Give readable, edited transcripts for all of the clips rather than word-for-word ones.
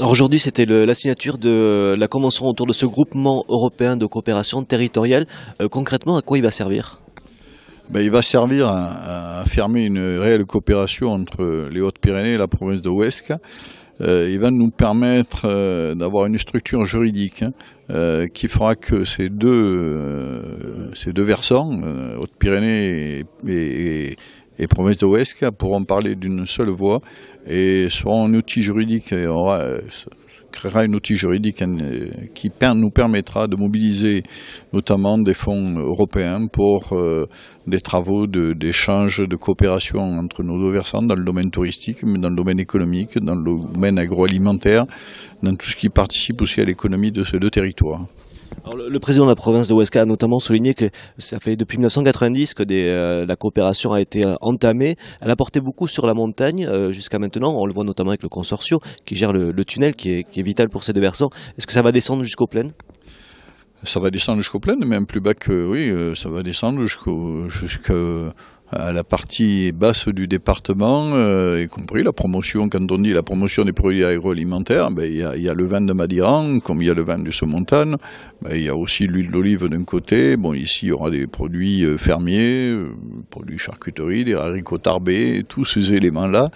Alors aujourd'hui, c'était la signature de la convention autour de ce groupement européen de coopération territoriale. Concrètement, à quoi il va servir? Il va servir à fermer une réelle coopération entre les Hautes-Pyrénées et la province de Huesca. Il va nous permettre d'avoir une structure juridique qui fera que ces deux versants, Hautes-Pyrénées et province de Huesca, pourront parler d'une seule voix et seront un outil juridique et créera un outil juridique qui nous permettra de mobiliser notamment des fonds européens pour des travaux d'échange, de coopération entre nos deux versants dans le domaine touristique, mais dans le domaine économique, dans le domaine agroalimentaire, dans tout ce qui participe aussi à l'économie de ces deux territoires. Alors, le président de la province de Huesca a notamment souligné que ça fait depuis 1990 que la coopération a été entamée. Elle a porté beaucoup sur la montagne jusqu'à maintenant. On le voit notamment avec le consortio qui gère le tunnel qui est vital pour ces deux versants. Est-ce que ça va descendre jusqu'aux plaines? Ça va descendre jusqu'aux plaines, même plus bas que, oui, ça va descendre jusqu'à la partie basse du département, y compris la promotion. Quand on dit la promotion des produits agroalimentaires, il y a le vin de Madiran, comme il y a le vin de Somontane, il y a aussi l'huile d'olive d'un côté. Bon, ici, il y aura des produits fermiers, produits charcuterie, des haricots tarbés, tous ces éléments-là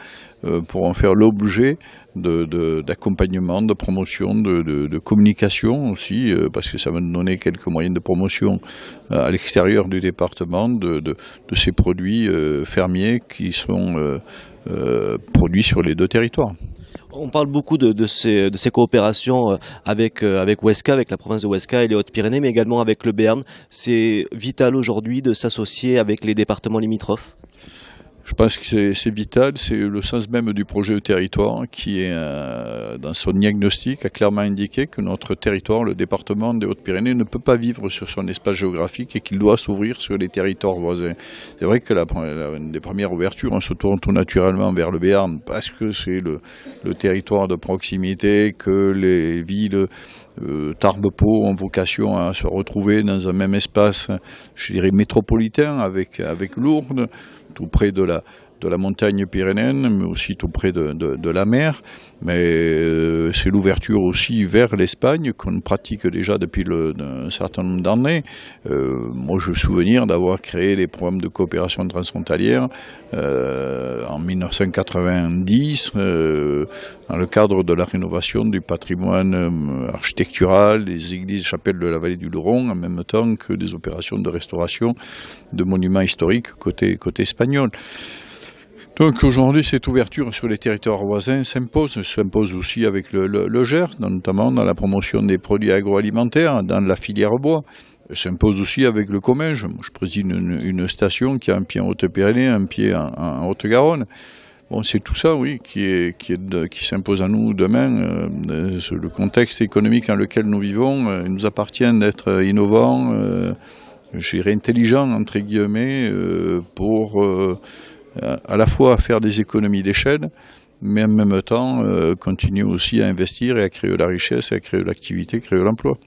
pourront faire l'objet d'accompagnement, de promotion, de communication aussi, parce que ça va nous donner quelques moyens de promotion à l'extérieur du département de ces produits fermiers qui sont produits sur les deux territoires. On parle beaucoup de ces coopérations avec Huesca, avec la province de Huesca et les Hautes-Pyrénées, mais également avec le Béarn. C'est vital aujourd'hui de s'associer avec les départements limitrophes? Je pense que c'est vital, c'est le sens même du projet de territoire qui est, dans son diagnostic, a clairement indiqué que notre territoire, le département des Hautes-Pyrénées, ne peut pas vivre sur son espace géographique et qu'il doit s'ouvrir sur les territoires voisins. C'est vrai que une des premières ouvertures, on se tourne tout naturellement vers le Béarn parce que c'est le territoire de proximité, que les villes Tarbes-Pau ont vocation à se retrouver dans un même espace, je dirais métropolitain avec Lourdes, tout près de la montagne pyrénéenne, mais aussi tout près de la mer. Mais c'est l'ouverture aussi vers l'Espagne qu'on pratique déjà depuis un certain nombre d'années. Moi, je me souviens d'avoir créé les programmes de coopération transfrontalière en 1990 dans le cadre de la rénovation du patrimoine architectural des églises et chapelles de la vallée du Luron, en même temps que des opérations de restauration de monuments historiques côté espagnol. Donc aujourd'hui, cette ouverture sur les territoires voisins s'impose aussi avec le Gers, notamment dans la promotion des produits agroalimentaires, dans la filière bois. S'impose aussi avec le Comminges. Je préside une station qui a un pied en Haute-Pyrénées, un pied en Haute-Garonne. Bon, c'est tout ça, oui, qui s'impose à nous demain. Le contexte économique dans lequel nous vivons, il nous appartient d'être innovants, je dirais intelligents, entre guillemets, pour à la fois faire des économies d'échelle, mais en même temps continuer aussi à investir et à créer de la richesse, à créer de l'activité, créer de l'emploi.